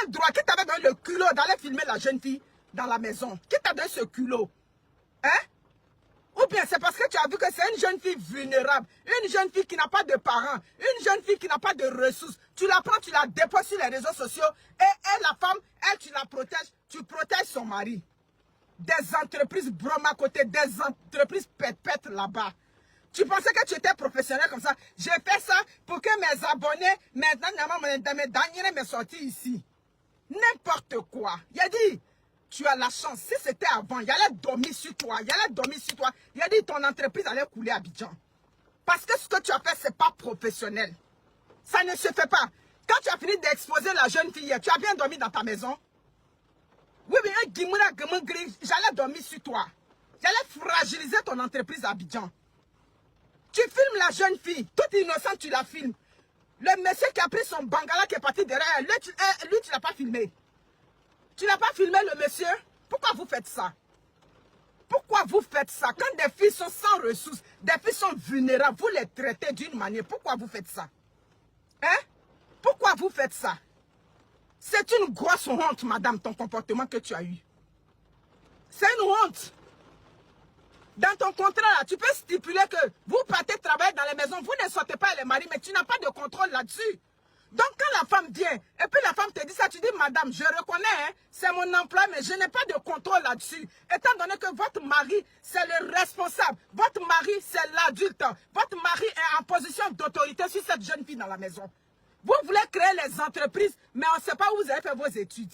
quel droit? Qui t'avait donné le culot d'aller filmer la jeune fille dans la maison? Qui t'a donné ce culot? Hein? Ou bien c'est parce que tu as vu que c'est une jeune fille vulnérable, une jeune fille qui n'a pas de parents, une jeune fille qui n'a pas de ressources. Tu la prends, tu la déposes sur les réseaux sociaux et elle, la femme, elle, tu la protèges, tu protèges son mari. Des entreprises brom à côté, des entreprises pète là-bas. Tu pensais que tu étais professionnel comme ça. J'ai fait ça pour que mes abonnés, mes derniers me sortent ici. N'importe quoi. Il a dit, tu as la chance. Si c'était avant, il allait dormir sur toi. Il allait dormir sur toi. Il a dit, ton entreprise allait couler à Abidjan. Parce que ce que tu as fait, ce n'est pas professionnel. Ça ne se fait pas. Quand tu as fini d'exposer la jeune fille, tu as bien dormi dans ta maison. Oui, mais j'allais dormir sur toi. J'allais fragiliser ton entreprise à Abidjan. Tu filmes la jeune fille, toute innocente, tu la filmes. Le monsieur qui a pris son bangala qui est parti derrière, lui, tu ne l'as pas filmé. Tu n'as pas filmé le monsieur? Pourquoi vous faites ça? Pourquoi vous faites ça? Quand des filles sont sans ressources, des filles sont vulnérables, vous les traitez d'une manière. Pourquoi vous faites ça? Hein? Pourquoi vous faites ça? C'est une grosse honte, madame, ton comportement que tu as eu. C'est une honte. Dans ton contrat, là, tu peux stipuler que vous partez travailler dans les maisons, vous ne sortez pas les maris, mais tu n'as pas de contrôle là-dessus. Donc quand la femme vient, et puis la femme te dit ça, tu dis, madame, je reconnais, hein, c'est mon emploi, mais je n'ai pas de contrôle là-dessus. Étant donné que votre mari, c'est le responsable, votre mari, c'est l'adulte, votre mari est en position d'autorité sur cette jeune fille dans la maison. Vous voulez créer les entreprises, mais on ne sait pas où vous avez fait vos études.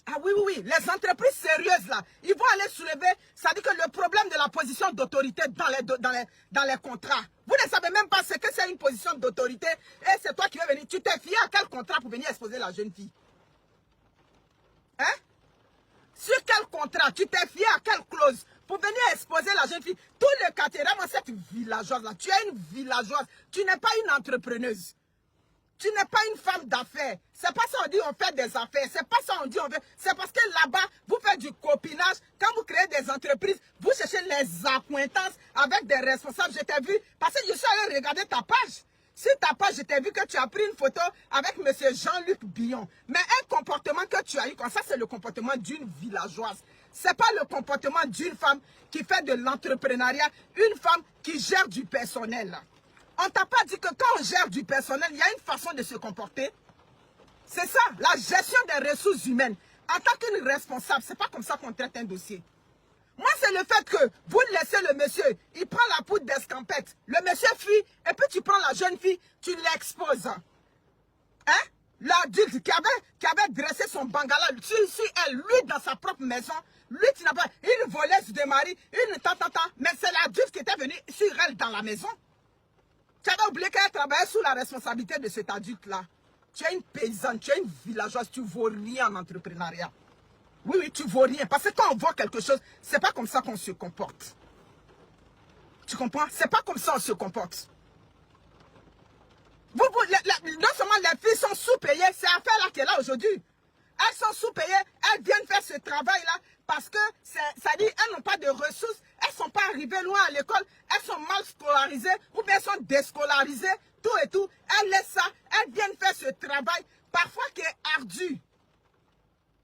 Ah oui, oui, oui, les entreprises sérieuses là, ils vont aller soulever, ça dit que le problème de la position d'autorité dans les contrats. Vous ne savez même pas ce que c'est une position d'autorité et c'est toi qui veux venir. Tu t'es fié à quel contrat pour venir exposer la jeune fille? Hein? Sur quel contrat? Tu t'es fié à quelle clause pour venir exposer la jeune fille? Tout le quartier, vraiment cette villageoise là, tu es une villageoise, tu n'es pas une entrepreneuse. Tu n'es pas une femme d'affaires. C'est pas ça on dit on fait des affaires. C'est pas ça on dit on fait. C'est parce que là-bas, vous faites du copinage. Quand vous créez des entreprises, vous cherchez les accointances avec des responsables. Je t'ai vu, parce que je suis allé regarder ta page. Sur ta page, je t'ai vu que tu as pris une photo avec M. Jean-Luc Billon. Mais un comportement que tu as eu comme ça, c'est le comportement d'une villageoise. C'est pas le comportement d'une femme qui fait de l'entrepreneuriat, une femme qui gère du personnel. On t'a pas dit que quand on gère du personnel, il y a une façon de se comporter. C'est ça, la gestion des ressources humaines. En tant qu'une responsable, c'est pas comme ça qu'on traite un dossier. Moi, c'est le fait que vous laissez le monsieur, il prend la poudre d'escampette. Le monsieur fuit, et puis tu prends la jeune fille, tu l'exposes. Hein? L'adulte qui avait dressé son bangala sur elle, lui dans sa propre maison, lui tu n'as pas, une voleuse de mari, une tata, mais c'est l'adulte qui était venu sur elle dans la maison. Tu avais oublié qu'elle travaillait sous la responsabilité de cet adulte-là. Tu es une paysanne, tu es une villageoise, tu ne vaux rien en entrepreneuriat. Oui, oui, tu ne vaux rien. Parce que quand on voit quelque chose, ce n'est pas comme ça qu'on se comporte. Tu comprends? Ce n'est pas comme ça qu'on se comporte. Non seulement les filles sont sous-payées, c'est l'affaire-là qui est là aujourd'hui. Elles sont sous-payées, elles viennent faire ce travail-là parce que, ça dit, elles n'ont pas de ressources, elles ne sont pas arrivées loin à l'école, elles sont mal scolarisées ou bien elles sont déscolarisées, tout et tout. Elles laissent ça, elles viennent faire ce travail, parfois qui est ardu.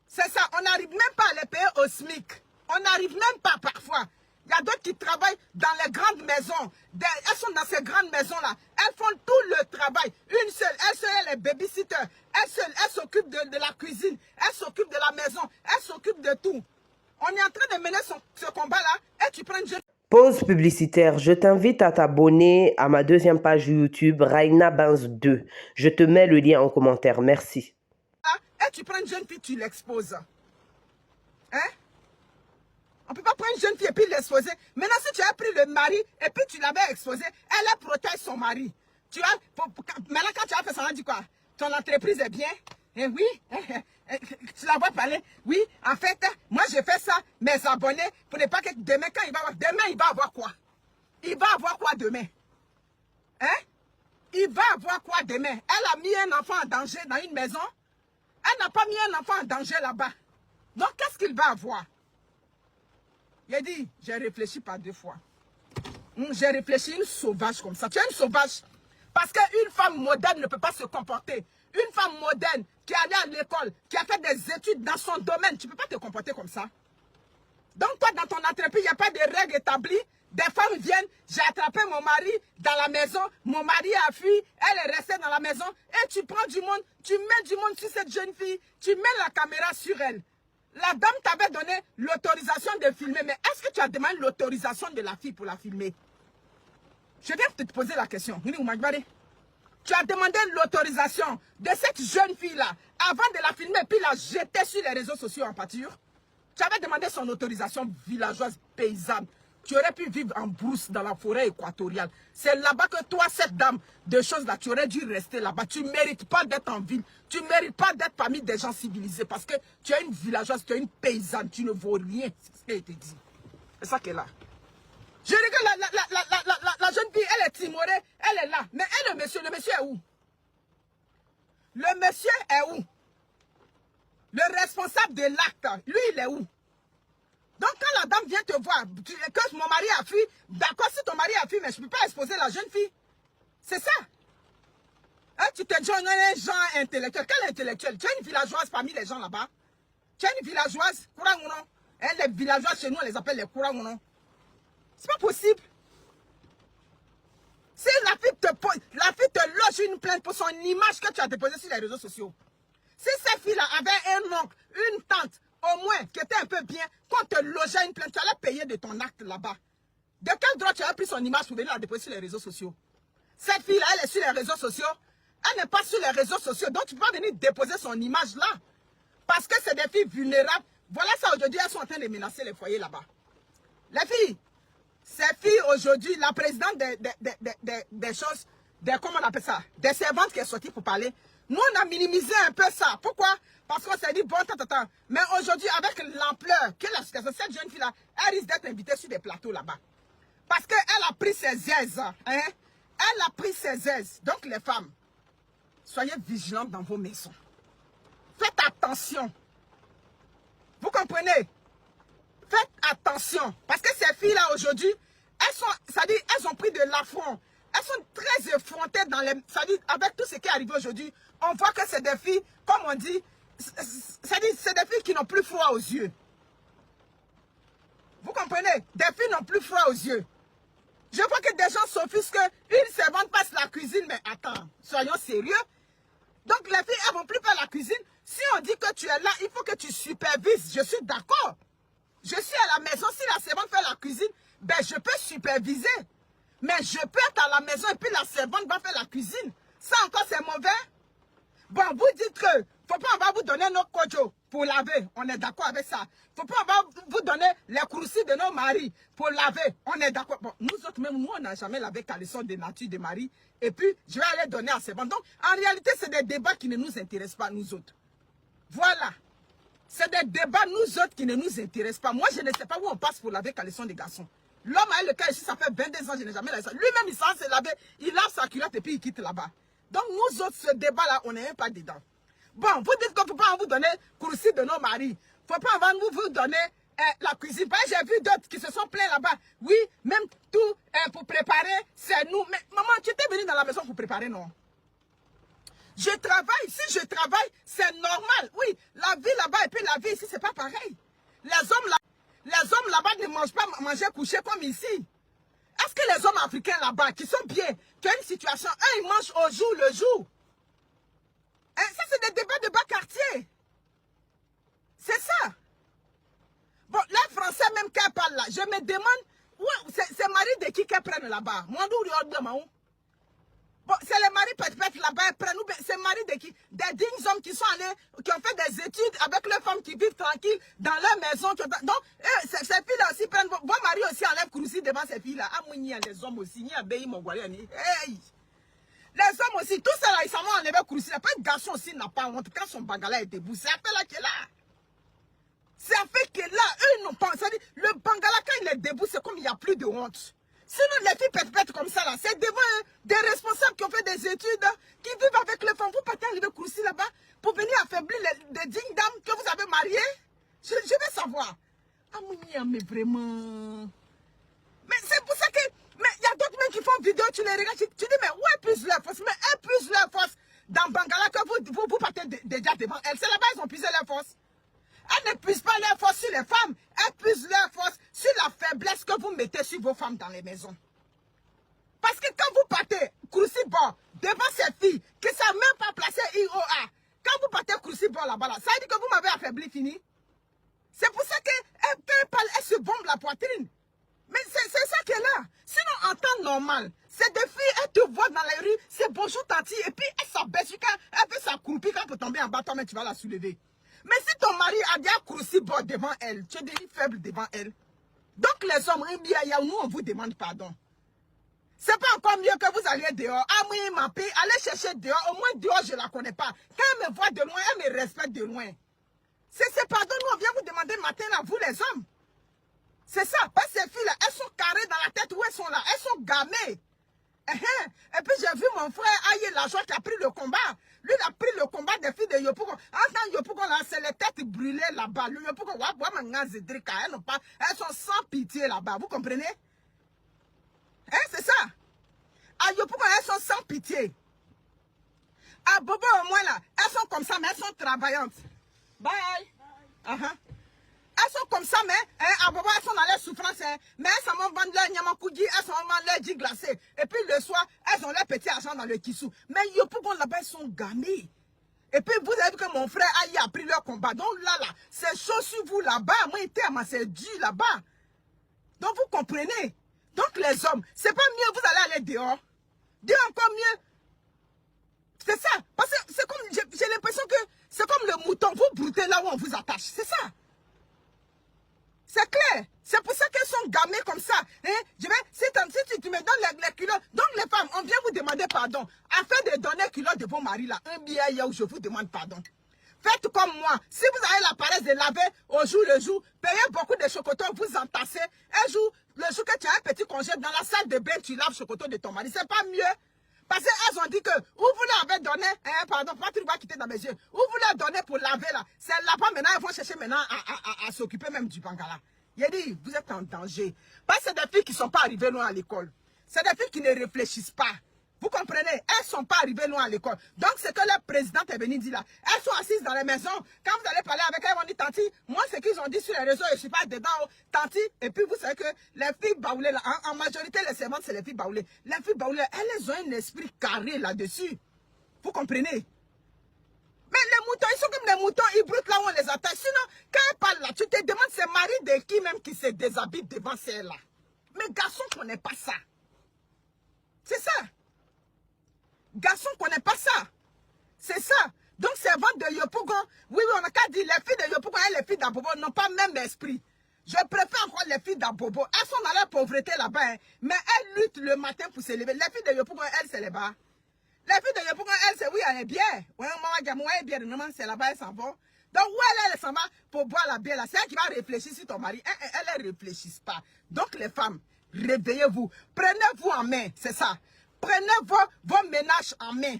C'est ça, on n'arrive même pas à les payer au SMIC. On n'arrive même pas parfois. Il y a d'autres qui travaillent dans les grandes maisons. Elles sont dans ces grandes maisons-là. Elles font tout le travail. Une seule, elle est babysitter. Elle s'occupe de la cuisine. Elle s'occupe de la maison. Elle s'occupe de tout. On est en train de mener ce combat-là et tu prends une jeune... Pause publicitaire. Je t'invite à t'abonner à ma deuxième page YouTube, Raina Benz 2. Je te mets le lien en commentaire. Merci. Et tu prends une jeune fille, tu l'exposes. Hein? On ne peut pas prendre une jeune fille et puis l'exposer. Maintenant, si tu as pris le mari et puis tu l'avais exposé, elle protège son mari. Tu as, maintenant, quand tu as fait ça, on dit quoi? Ton entreprise est bien? Eh oui, tu la vois parler. Oui, en fait, moi j'ai fait ça, mes abonnés, pour ne pas que demain, quand il va avoir, demain, il va avoir quoi? Il va avoir quoi demain? Hein? Il va avoir quoi demain? Elle a mis un enfant en danger dans une maison. Elle n'a pas mis un enfant en danger là-bas. Donc, qu'est-ce qu'il va avoir? Il a dit, j'ai réfléchi par 2 fois. J'ai réfléchi, une sauvage comme ça. Tu es une sauvage. Parce qu'une femme moderne ne peut pas se comporter. une femme moderne qui est allée à l'école, qui a fait des études dans son domaine. Tu ne peux pas te comporter comme ça. Donc toi, dans ton entreprise, il n'y a pas de règles établies. Des femmes viennent, j'ai attrapé mon mari dans la maison, mon mari a fui, elle est restée dans la maison, et tu prends du monde, tu mets du monde sur cette jeune fille, tu mets la caméra sur elle. La dame t'avait donné l'autorisation de filmer, mais est-ce que tu as demandé l'autorisation de la fille pour la filmer? Je viens de te poser la question. Tu as demandé l'autorisation de cette jeune fille-là avant de la filmer, puis la jeter sur les réseaux sociaux en pâture. Tu avais demandé son autorisation villageoise paysanne. Tu aurais pu vivre en brousse dans la forêt équatoriale. C'est là-bas que toi, cette dame de choses-là, tu aurais dû rester là-bas. Tu ne mérites pas d'être en ville. Tu ne mérites pas d'être parmi des gens civilisés parce que tu es une villageoise, tu es une paysanne. Tu ne vaux rien. C'est ce qui a été dit. C'est ça qu'elle est là. Je regarde la jeune fille, elle est timorée, elle est là. Mais elle, le monsieur est où? Le monsieur est où? Le responsable de l'acte, lui, il est où? Donc, quand la dame vient te voir, que mon mari a fui, d'accord, si ton mari a fui, mais je ne peux pas exposer la jeune fille. C'est ça. Hein, tu te dis, on est un genre intellectuel. Quel intellectuel? Tu es une villageoise parmi les gens là-bas. Tu es une villageoise, courant ou non? Hein, les villageoises chez nous, on les appelle les courants ou non? C'est pas possible. Si la fille te loge une plainte pour son image que tu as déposée sur les réseaux sociaux. Si cette fille-là avait un oncle, une tante, au moins, qui était un peu bien, quand te logeait une plainte, tu allais payer de ton acte là-bas. De quel droit tu as pris son image pour venir la déposer sur les réseaux sociaux? Cette fille-là, elle est sur les réseaux sociaux. Elle n'est pas sur les réseaux sociaux. Donc, tu peux pas venir déposer son image là. Parce que c'est des filles vulnérables. Voilà ça, aujourd'hui, elles sont en train de menacer les foyers là-bas. Les filles, ces filles aujourd'hui, la présidente des choses, comment on appelle ça? Des servantes qui est sortie pour parler. Nous, on a minimisé un peu ça. Pourquoi? Parce qu'on s'est dit, bon, attends. Mais aujourd'hui, avec l'ampleur que la situation, cette jeune fille-là, elle risque d'être invitée sur des plateaux là-bas. Parce qu'elle a pris ses aises. Hein? Elle a pris ses aises. Donc, les femmes, soyez vigilantes dans vos maisons. Faites attention. Vous comprenez? Faites attention. Parce que ces filles-là, aujourd'hui, elles ont pris de l'affront. Elles sont très effrontées dans les... avec tout ce qui est arrivé aujourd'hui. On voit que c'est des filles, comme on dit, c'est des filles qui n'ont plus froid aux yeux. Vous comprenez? Des filles n'ont plus froid aux yeux. Je vois que des gens s'offusquent qu'une servante passe la cuisine. Mais attends, soyons sérieux. Donc les filles, elles ne vont plus faire la cuisine. Si on dit que tu es là, il faut que tu supervises. Je suis d'accord. Je suis à la maison. Si la servante fait la cuisine, ben je peux superviser. Mais je peux être à la maison et puis la servante va faire la cuisine. Ça encore, c'est mauvais. Bon, vous dites que faut pas avoir vous donner nos kojo pour laver. On est d'accord avec ça. Faut pas avoir vous donner les croustilles de nos maris pour laver. On est d'accord. Bon, nous autres, même nous, on n'a jamais lavé caleçon de nature de mari. Et puis, je vais aller donner à servante. Donc, en réalité, c'est des débats qui ne nous intéressent pas, nous autres. Voilà. C'est des débats, nous autres, qui ne nous intéressent pas. Moi, je ne sais pas où on passe pour laver caleçon des garçons. L'homme a le cas ici, ça fait 22 ans, je n'ai jamais lavé ça. Lui-même, il s'en se laver, il lave sa culotte et puis il quitte là-bas. Donc, nous autres, ce débat-là, on n'est même pas dedans. Bon, vous dites qu'il ne faut pas vous donner coursi de nos maris. Il ne faut pas vous donner la cuisine. J'ai vu d'autres qui se sont plaints là-bas. Oui, même tout pour préparer, c'est nous. Mais maman, tu étais venue dans la maison pour préparer, non? Je travaille, si je travaille, c'est normal. Oui, la vie là-bas et puis la vie ici, c'est pas pareil. Les hommes là-bas ne mangent pas manger couché comme ici. Est-ce que les hommes africains là-bas, qui sont bien, qui ont une situation, eux, ils mangent au jour le jour? Hein, ça, c'est des débats de bas quartier. C'est ça. Bon, les Français même qu'elles parlent là, je me demande, ouais, c'est mari de qui qu'elles prennent là-bas? Moi, bon, c'est les maris peut-être là-bas, c'est mari de qui? Des dignes hommes qui sont allés, qui ont fait des études avec leurs femmes qui vivent tranquilles dans leur maison. Donc, ces filles-là aussi prennent, vos maris aussi enlèvent croussi devant ces filles-là. Ah, moi, il y a les hommes aussi, il y a Béhi, mon hey! Les hommes aussi, tout ça là, ils s'en vont enlever croussi. Pas de garçon aussi n'a pas honte quand son bangala est debout. C'est un peu là qu'il est là. C'est un fait que là, eux n'ont pas. C'est-à-dire, le bangala, quand il est debout, c'est comme il n'y a plus de honte. Sinon, les filles pètent comme ça, là. C'est devant des responsables qui ont fait des études, qui vivent avec les femmes. Vous partez arriver coursi là-bas pour venir affaiblir les dignes dames que vous avez mariées. Je vais savoir. Ah, mais vraiment. Mais c'est pour ça que. Mais il y a d'autres mecs qui font vidéo, tu les regardes, tu dis, mais où est plus leur force? Mais elles plus leur force. dans Bangala que vous partez déjà devant elles. C'est là-bas elles ont puisé leur force. Elles ne puisent pas leur force sur les femmes. Elles puisent leur force sur la faiblesse que vous mettez sur vos femmes dans les maisons. Parce que quand vous partez crucible devant ces filles qui ne savent même pas placer IOA, quand vous partez crucible là-bas, ça veut dire que vous m'avez affaibli, fini. C'est pour ça qu'elle se bombe la poitrine. Mais c'est ça qui est là. Sinon, en temps normal, c'est des filles, elles te voient dans la rue, c'est bonjour tanti, et puis elles s'abaissent, elle fait s'accroupir, quand elle peut tomber en bas, toi, mais tu vas la soulever. Mais si ton mari a déjà crucible devant elle, tu es déjà faible devant elle. Donc les hommes, nous on vous demande pardon. C'est pas encore mieux que vous alliez dehors. Ah oui, ma paix, allez chercher dehors. Au moins dehors, je la connais pas. Quand elle me voit de loin, elle me respecte de loin. C'est pardon, nous on vient vous demander matin là, vous les hommes. C'est ça, parce que ces filles-là, elles sont carrées dans la tête où elles sont là. Elles sont gamées. Et puis j'ai vu mon frère Aïe Lajoie qui a pris le combat. Lui, il a pris le combat des filles de Yopougon. En tant Yopougon, là, c'est les têtes brûlées là-bas. Le Yopougon, elles sont sans pitié là-bas. Vous comprenez? C'est ça. À Yopougon, elles sont sans pitié. À Bobo, au moins là, elles sont comme ça, mais elles sont travaillantes. Bye. Elles sont comme ça, mais à Bobo, elles sont dans les souffrances. Mais elles s'en vont vendre leur nyamakoudi, elles s'en vont vendre leur dji glacé. Et puis le soir, elles ont leur petit argent dans le kissou. Mais Yopougon là-bas, elles sont gamées. Et puis vous avez vu que mon frère Aïe a pris leur combat. Donc là, c'est chaud sur vous là-bas. Moi, c'est dur là-bas. Donc vous comprenez. Donc les hommes, c'est pas mieux, vous allez aller dehors. Dehors encore mieux. C'est ça. Parce que c'est comme, j'ai l'impression que c'est comme le mouton. Vous broutez là où on vous attache. C'est ça. C'est clair. C'est pour ça qu'elles sont gamées comme ça. Si tu me donnes les culottes. Donc les femmes, on vient vous demander pardon. Afin de donner culottes de vos maris là. Un billet où je vous demande pardon. Faites comme moi. Si vous avez la paresse de laver au jour le jour, payez beaucoup de chocotons, vous entassez. Un jour, le jour que tu as un petit congé dans la salle de bain, tu laves chocotons de ton mari. C'est pas mieux. Parce qu'elles ont dit que, où vous leur avez donné, pardon, Patrick va quitter dans mes yeux, où vous leur donnez pour laver là, c'est là-bas maintenant, elles vont chercher maintenant à s'occuper même du bangala. Il a dit, vous êtes en danger. Parce que c'est des filles qui ne sont pas arrivées loin à l'école. C'est des filles qui ne réfléchissent pas. Vous comprenez? Elles ne sont pas arrivées loin à l'école. Donc, c'est que la présidente est venue dire là. Elles sont assises dans les maisons. Quand vous allez parler avec elles, elles vont dire, Tanti, moi, ce qu'ils ont dit sur les réseaux, je ne suis pas dedans. Tanti, et puis vous savez que les filles baoulées, là, en majorité, les servantes, c'est les filles baoulées. Les filles baoulées, elles ont un esprit carré là-dessus. Vous comprenez? Mais les moutons, ils sont comme les moutons, ils broutent là où on les attache. Sinon, quand elles parlent là, tu te demandes, c'est mari de qui même qui se déshabille devant celle-là. Mais garçon, on n'est pas ça. C'est ça. Garçon, on connaît pas ça. C'est ça. Donc, servante de Yopougon, oui, on a qu'à dire, les filles de Yopougon et les filles d'Abobo n'ont pas le même esprit. Je préfère encore les filles d'Abobo. Elles sont dans la pauvreté là-bas, mais elles luttent le matin pour se lever. Les filles de Yopougon, elles, c'est là-bas. Les filles de Yopougon, elles, c'est oui, elle est bien. Oui, maman, c'est là-bas, elles s'en vont. Donc, où elle s'en va pour boire la bière là? C'est elle qui va réfléchir sur ton mari. Elles ne réfléchissent pas. Donc, les femmes, réveillez-vous. Prenez-vous en main, c'est ça. Prenez vos ménages en main.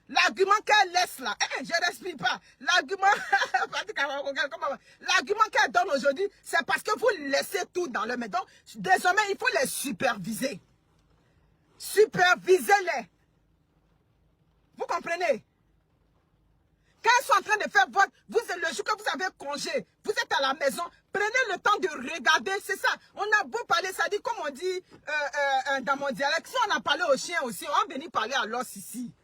L'argument qu'elle laisse là, je ne respire pas. L'argument qu'elle donne aujourd'hui, c'est parce que vous laissez tout dans le main. Donc, désormais, il faut les superviser. Supervisez-les. Vous comprenez? Quand elles sont en train de faire votre, le jour que vous avez congé, vous êtes à la maison, prenez le temps de regarder, c'est ça. On a beau parler, ça dit, comme on dit dans mon dialecte, si on a parlé aux chiens aussi, on va venir parler à l'os ici.